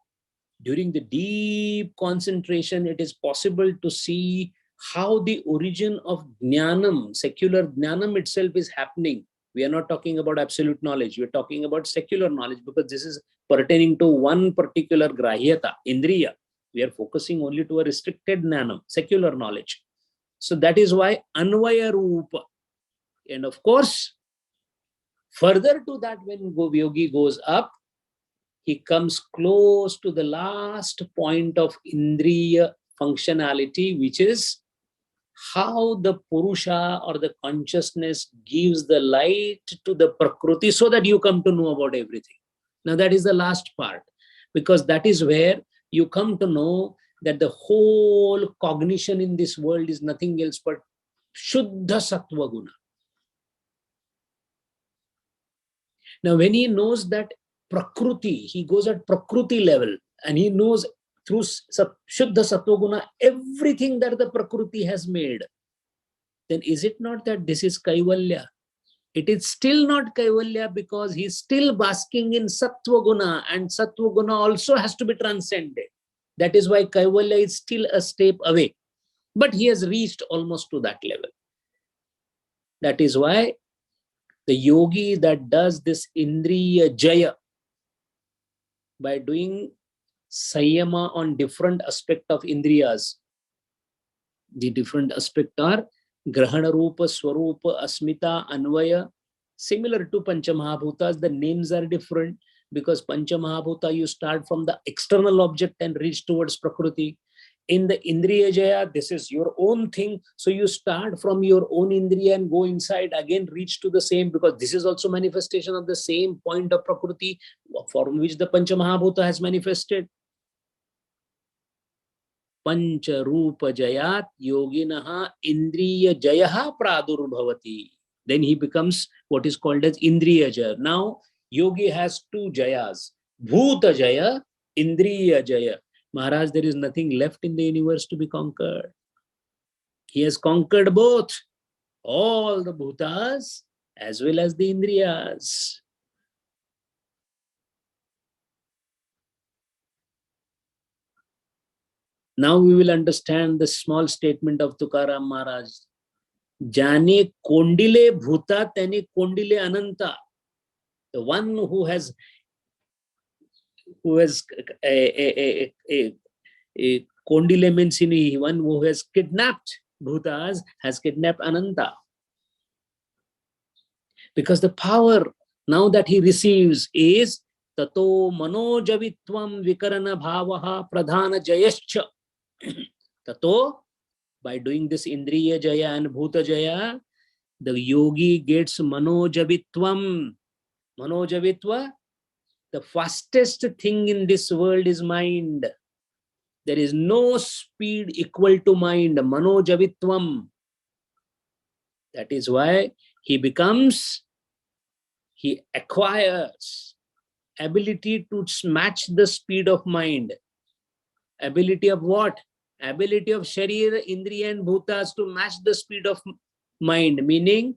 during the deep concentration, it is possible to see how the origin of jnanam, secular jnanam itself is happening. We are not talking about absolute knowledge. We are talking about secular knowledge, because this is pertaining to one particular grahyata, indriya. We are focusing only to a restricted jnanam, secular knowledge. So that is why anvaya rupa. And of course, further to that, when yogi goes up, he comes close to the last point of indriya functionality, which is how the Purusha or the consciousness gives the light to the Prakriti so that you come to know about everything. Now that is the last part, because that is where you come to know that the whole cognition in this world is nothing else but Shuddha Sattva Guna. Now when he knows that Prakriti, he goes at Prakriti level, and he knows through Shuddha Sattva Guna everything that the Prakriti has made, then is it not that this is Kaivalya? It is still not Kaivalya, because he is still basking in Sattva Guna, and Sattva Guna also has to be transcended. That is why Kaivalya is still a step away. But he has reached almost to that level. That is why the yogi that does this Indriya Jaya, by doing Sayama on different aspect of Indriyas, the different aspect are Grahana Rupa, Swarupa, Asmita, Anvaya. Similar to Panchamahabhutas, the names are different, because Panchamahabhuta you start from the external object and reach towards Prakriti. In the Indriya Jaya, this is your own thing. So you start from your own Indriya and go inside, again reach to the same, because this is also manifestation of the same point of Prakriti from which the Panchamahabhuta has manifested. Pancha Rupa Jayat Yoginaha Indriya Jayaha Pradurbhavati. Then he becomes what is called as Indriya Jaya. Now, yogi has two Jayas, Bhuta Jaya, Indriya Jaya. Maharaj, there is nothing left in the universe to be conquered. He has conquered both. All the Bhutas as well as the Indriyas. Now we will understand the small statement of Tukaram Maharaj. Jane kondile bhuta, tene kondile ananta. The one who has a kondile means one who has kidnapped bhutas has kidnapped ananta. Because the power now that he receives is tato manojavitvam vikarana bhavaha pradhana jayascha. Tato, by doing this indriya jaya and bhuta jaya, the yogi gets manojavitvam. Manojavitva, the fastest thing in this world is mind. There is no speed equal to mind. Manojavitvam. That is why he acquires ability to match the speed of mind. Ability of what? Ability of Sharira, Indriya and Bhutas to match the speed of mind. Meaning,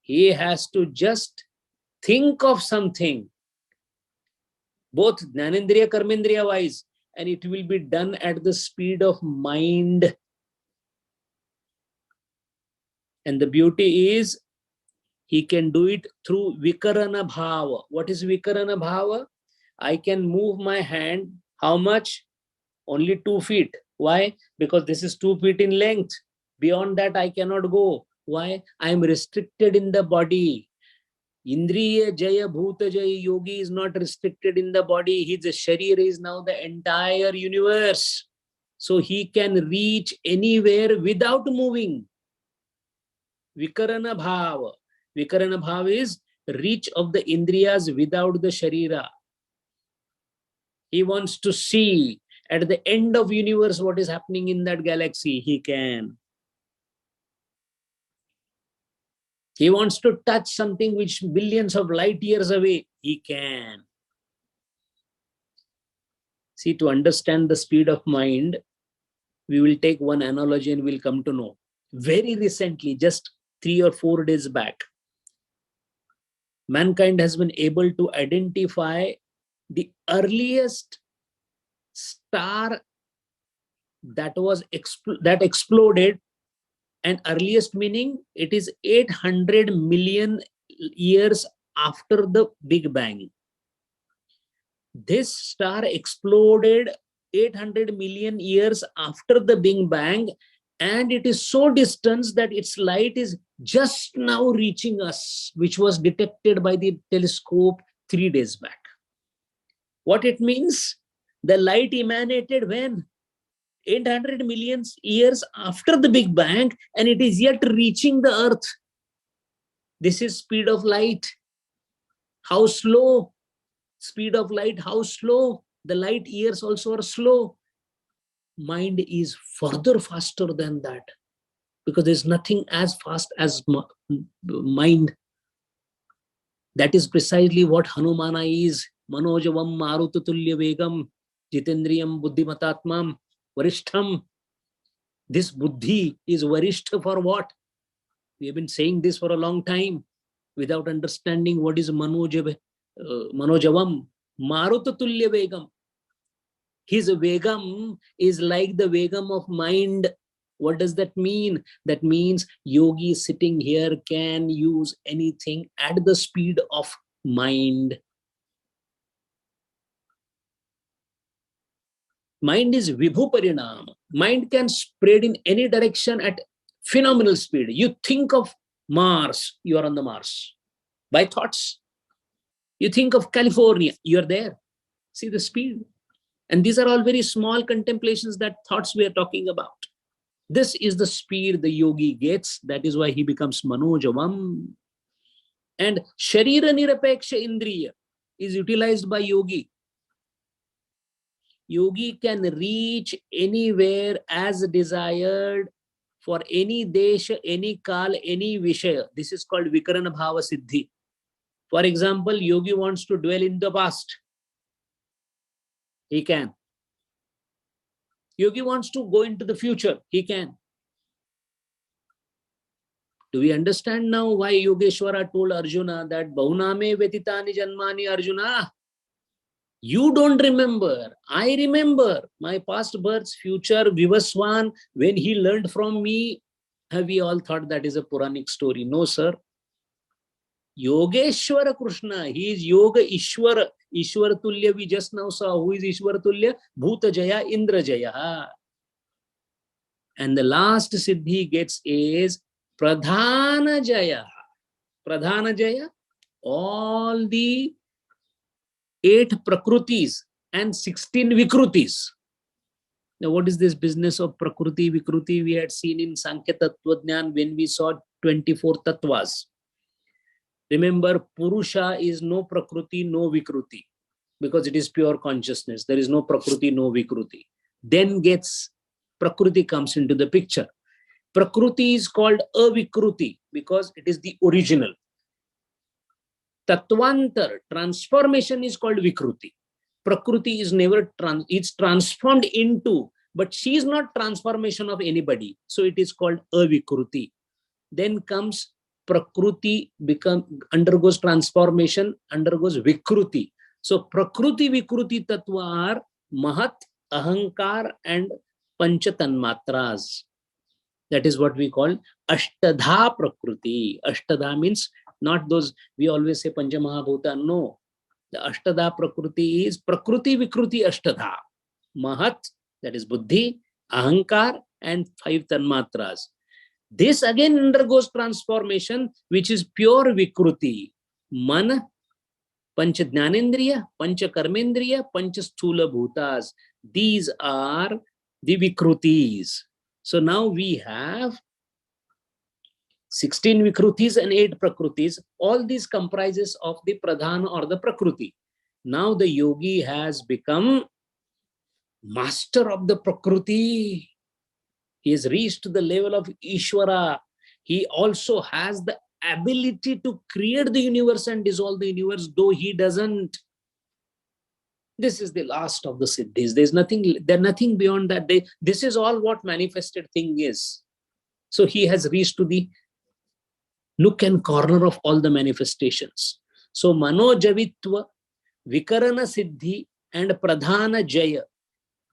he has to just think of something, both Jnanendriya, Karmendriya wise, and it will be done at the speed of mind. And the beauty is, he can do it through Vikarana Bhava. What is Vikarana Bhava? I can move my hand, how much? Only 2 feet. Why? Because this is 2 feet in length. Beyond that, I cannot go. Why? I am restricted in the body. Indriya Jaya Bhuta Jaya Yogi is not restricted in the body. His Sharira is now the entire universe. So he can reach anywhere without moving. Vikarana Bhava. Vikarana Bhava is reach of the Indriyas without the Sharira. He wants to see at the end of universe what is happening in that galaxy. He can. He wants to touch something which billions of light years away. He can. See, to understand the speed of mind, we will take one analogy and we'll come to know. Very recently, just 3 or 4 days back, mankind has been able to identify the earliest star that exploded, and earliest meaning it is 800 million years after the Big Bang. This star exploded 800 million years after the Big Bang, and it is so distant that its light is just now reaching us, which was detected by the telescope 3 days back. What it means? The light emanated when? 800 million years after the Big Bang, and it is yet reaching the earth. This is speed of light. How slow? Speed of light, how slow? The light years also are slow. Mind is further faster than that, because there's nothing as fast as mind. That is precisely what Hanumana is. Manojavam marututulya vegam jitendriyam buddhimatatmam varishtham. This buddhi is varishtha for what? We have been saying this for a long time without understanding what is manojavam. Marututulya vegam. His vegam is like the vegam of mind. What does that mean? That means yogi sitting here can use anything at the speed of mind. Mind is vibhu parinam. Mind can spread in any direction at phenomenal speed. You think of Mars, you are on the Mars. By thoughts. You think of California, you are there. See the speed. And these are all very small contemplations, that thoughts we are talking about. This is the speed the yogi gets. That is why he becomes manojavam. And sharira nirapeksha indriya is utilized by yogi. Yogi can reach anywhere as desired for any desha, any kal, any vishaya. This is called vikarana bhava siddhi. For example, yogi wants to dwell in the past. He can. Yogi wants to go into the future. He can. Do we understand now why Yogeshwara told Arjuna that Bahuname Vetitani Janmani Arjuna? You don't remember. I remember my past births, future, Vivaswan. When he learned from me, have we all thought that is a Puranic story? No, sir. Yogeshwara Krishna, he is Yoga Ishwara. Ishwara Tulya, we just now saw. Who is Ishwara Tulya? Bhuta Jaya, Indra Jaya. And the last siddhi he gets is Pradhana Jaya. Pradhana Jaya, all the 8 Prakrutis and 16 Vikrutis. Now, what is this business of Prakruti, Vikruti? We had seen in Sankhya Tattva Jnana when we saw 24 Tattvas. Remember, Purusha is no Prakruti, no Vikruti, because it is pure consciousness. There is no Prakruti, no Vikruti. Then Prakruti comes into the picture. Prakruti is called Avikruti because it is the original. Tattvantar, transformation, is called Vikruti. Prakruti is never it's transformed into, but she is not transformation of anybody. So it is called Avikruti. Then comes Prakruti, undergoes transformation, undergoes Vikruti. So Prakruti, Vikruti Tattva are Mahat, Ahankar and Panchatanmatras. That is what we call Ashtadha Prakruti. Ashtadha means not those, we always say Panchamahabhuta. No. The Ashtadha Prakruti is Prakruti Vikruti Ashtadha. Mahat, that is Buddhi, Ahankar and 5 Tanmatras. This again undergoes transformation, which is pure Vikruti. Mana, Pancha Jnanendriya, Pancha Karmendriya, Pancha Sthula Bhutas. These are the Vikrutis. So now we have 16 Vikrutis and 8 Prakrutis. All these comprises of the Pradhana or the Prakruti. Now the yogi has become master of the Prakruti. He has reached the level of Ishvara. He also has the ability to create the universe and dissolve the universe, though he doesn't. This is the last of the siddhis. There's nothing beyond that. This is all what manifested thing is. So he has reached to the nook and corner of all the manifestations. So Manojavitva, Vikarana Siddhi and Pradhana Jaya,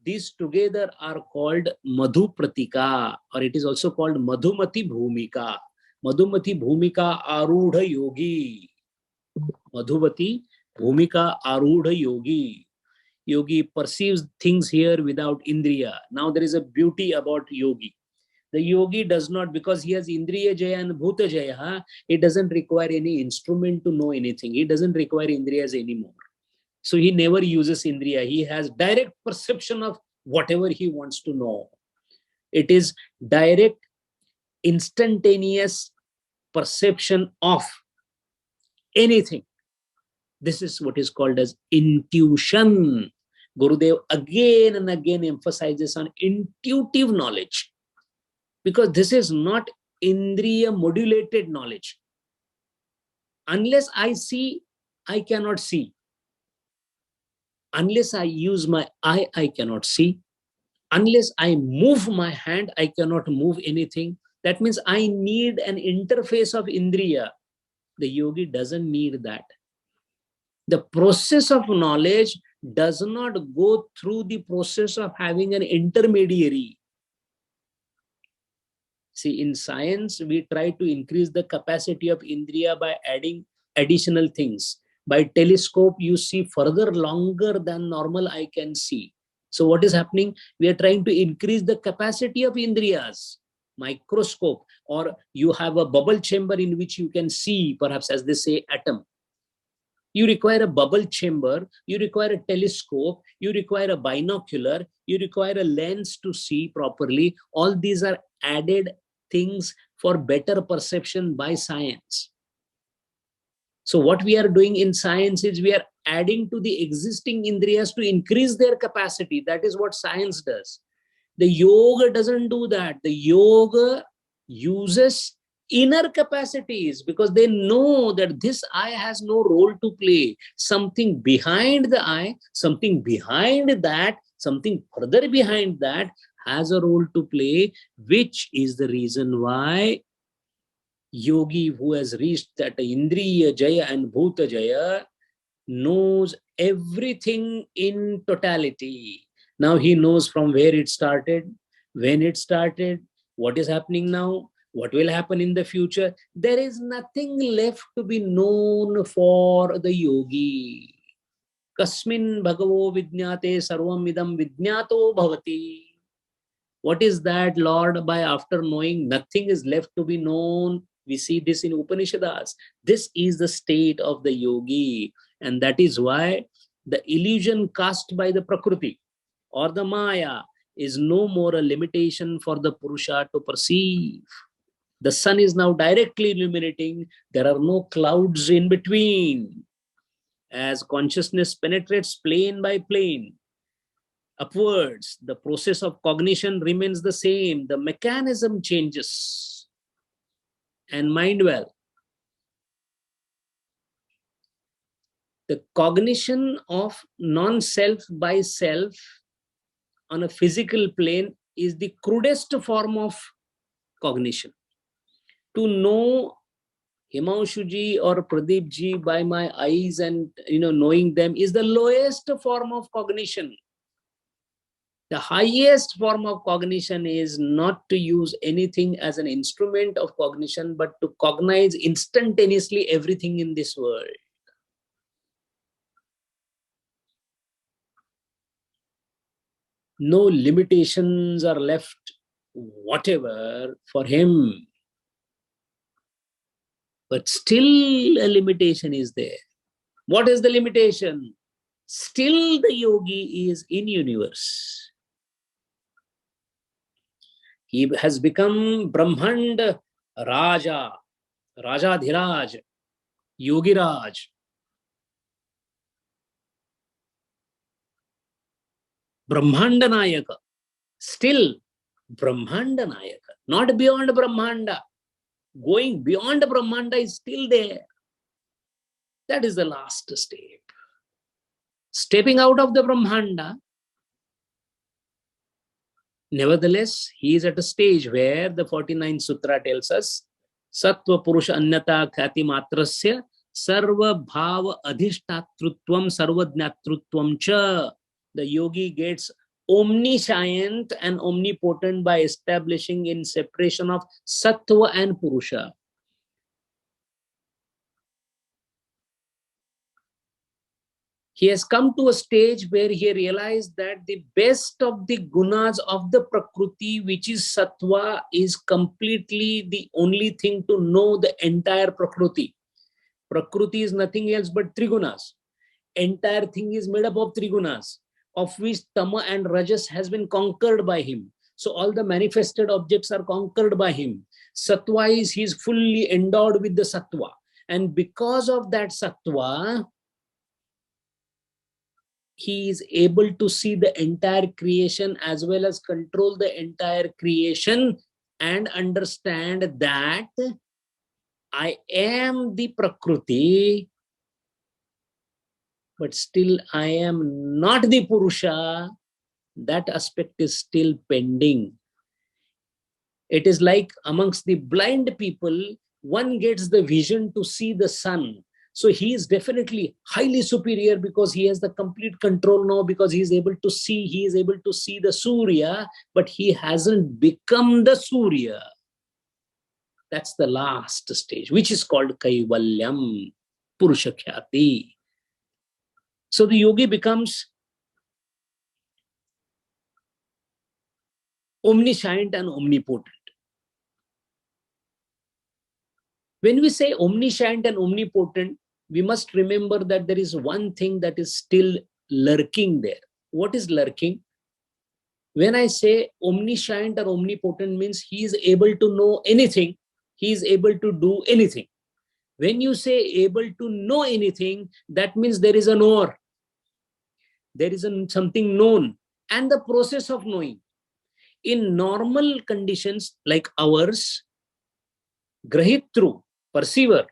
these together are called Madhu Pratika, or it is also called Madhumati Bhumika. Madhumati Bhumika Arudha Yogi. Madhumati Bhumika Arudha Yogi. Yogi perceives things here without Indriya. Now there is a beauty about Yogi. The Yogi does not, because he has Indriya Jaya and Bhuta Jaya, he doesn't require any instrument to know anything. He doesn't require Indriyas anymore. So he never uses Indriya. He has direct perception of whatever he wants to know. It is direct, instantaneous perception of anything. This is what is called as intuition. Gurudev again and again emphasizes on intuitive knowledge, because this is not Indriya modulated knowledge. Unless I see, I cannot see. Unless I use my eye, I cannot see. Unless I move my hand, I cannot move anything. That means I need an interface of Indriya. The yogi doesn't need that. The process of knowledge does not go through the process of having an intermediary. See, in science, we try to increase the capacity of Indriya by adding additional things. By telescope, you see further longer than normal eye can see. So what is happening? We are trying to increase the capacity of Indriyas. Microscope, or you have a bubble chamber in which you can see, perhaps as they say, atom. You require a bubble chamber, you require a telescope, you require a binocular, you require a lens to see properly. All these are added things for better perception by science. So what we are doing in science is we are adding to the existing Indriyas to increase their capacity. That is what science does. The yoga doesn't do that. The yoga uses inner capacities, because they know that this eye has no role to play. Something behind the eye, something behind that, something further behind that has a role to play, which is the reason why yogi who has reached that Indriya Jaya and Bhuta Jaya knows everything in totality. Now he knows from where it started, when it started, what is happening now, what will happen in the future. There is nothing left to be known for the yogi. Kasmin bhagavo vidnyate sarvam idam vidnyato bhavati. What is that, Lord? By after knowing, nothing is left to be known. We see this in Upanishads. This is the state of the yogi. And that is why the illusion cast by the Prakriti or the Maya is no more a limitation for the Purusha to perceive. The sun is now directly illuminating. There are no clouds in between. As consciousness penetrates plane by plane, upwards, the process of cognition remains the same. The mechanism changes. And mind well, the cognition of non-self by self on a physical plane is the crudest form of cognition. To know Himanshuji or Pradeepji by my eyes and knowing them is the lowest form of cognition. The highest form of cognition is not to use anything as an instrument of cognition, but to cognize instantaneously everything in this world. No limitations are left, whatever, for him. But still a limitation is there. What is the limitation? Still the yogi is in universe. He has become Brahmand Raja, Rajadhiraj, Yogiraj. Brahmanda Nayaka. Still Brahmanda Nayaka. Not beyond Brahmanda. Going beyond Brahmanda is still there. That is the last step. Stepping out of the Brahmanda, nevertheless, he is at a stage where the 49th Sutra tells us, Sattva Purusha Anyata Khyati Matrasya Sarva Bhava Adhishtatrutvam Sarvajnatrutvam Cha. The yogi gets omniscient and omnipotent by establishing in separation of Sattva and Purusha. He has come to a stage where he realized that the best of the gunas of the Prakriti, which is Sattva, is completely the only thing to know the entire Prakriti. Prakriti is nothing else but Trigunas. Entire thing is made up of Trigunas, of which Tama and Rajas has been conquered by him. So all the manifested objects are conquered by him. Sattva is, he is fully endowed with the Sattva. And because of that Sattva, he is able to see the entire creation as well as control the entire creation and understand that I am the Prakriti, but still I am not the Purusha. That aspect is still pending. It is like amongst the blind people, one gets the vision to see the sun. So he is definitely highly superior because he has the complete control now, because he is able to see the Surya, but he hasn't become the Surya. That's the last stage, which is called Kaivalyam, Purusha Khyati. So the yogi becomes omniscient and omnipotent. When we say omniscient and omnipotent, we must remember that there is one thing that is still lurking there. What is lurking? When I say omniscient or omnipotent means he is able to know anything, he is able to do anything. When you say able to know anything, that means there is a knower. There is something known and the process of knowing. In normal conditions like ours, grahitru, perceiver,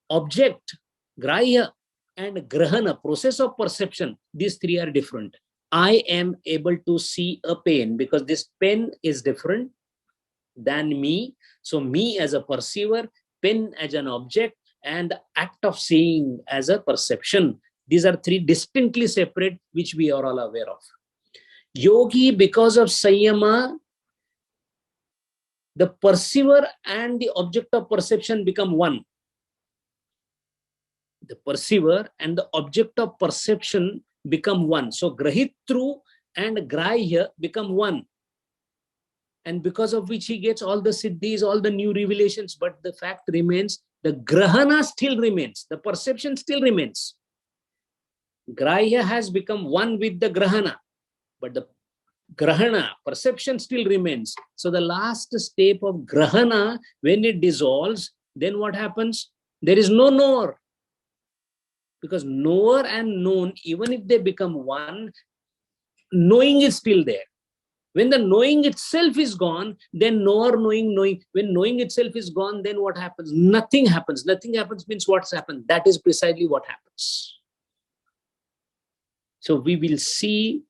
object, grahya, and grahana, process of perception, these three are different. I am able to see a pen because this pen is different. than me. So me as a perceiver, pen as an object, and the act of seeing as a perception. These are three distinctly separate, which we are all aware of. Yogi, because of Sanyama, the perceiver and the object of perception become one. The perceiver and the object of perception become one. So Grahitru and Grahya become one. And because of which he gets all the siddhis, all the new revelations. But the fact remains, the grahana still remains. The perception still remains. Grahya has become one with the grahana. But the grahana, perception still remains. So the last step of grahana, when it dissolves, then what happens? There is no knower. Because knower and known, even if they become one, knowing is still there. When the knowing itself is gone, then knower, knowing. When knowing itself is gone, then what happens? Nothing happens. Nothing happens means what's happened? That is precisely what happens. So we will see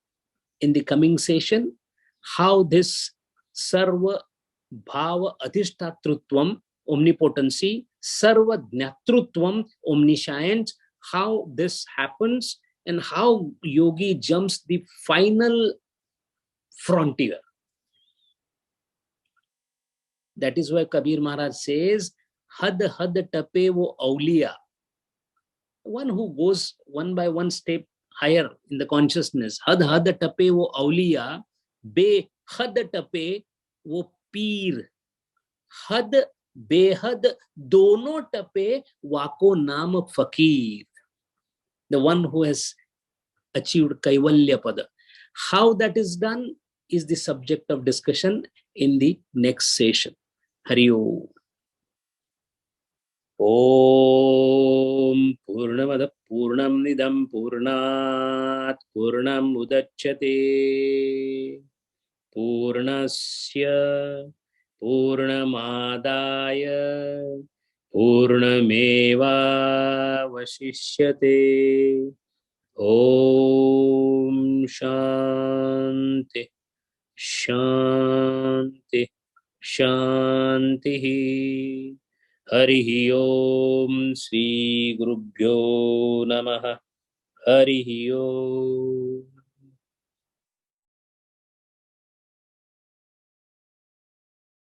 in the coming session how this sarva bhava adhishtatrutvam, omnipotency, sarva jnatrutvam, omniscience, how this happens and how yogi jumps the final frontier. That is why Kabir Maharaj says, had had tape wo auliya. One who goes one by one step higher in the consciousness. Had had tape wo auliya, be had tape wo peer. Had behad dono tape wako naam fakir. The one who has achieved Kaivalya Pada. How that is done is the subject of discussion in the next session. Hari Om. Om Purnamada Purnam Nidam Purnat Purnam Udachyate Purnasya Purnamadaya Purnameva Vashishyate. Om Shanti Shanti Shanti. Harihi Om Sri Gurubhyo Namaha. Harihi Om.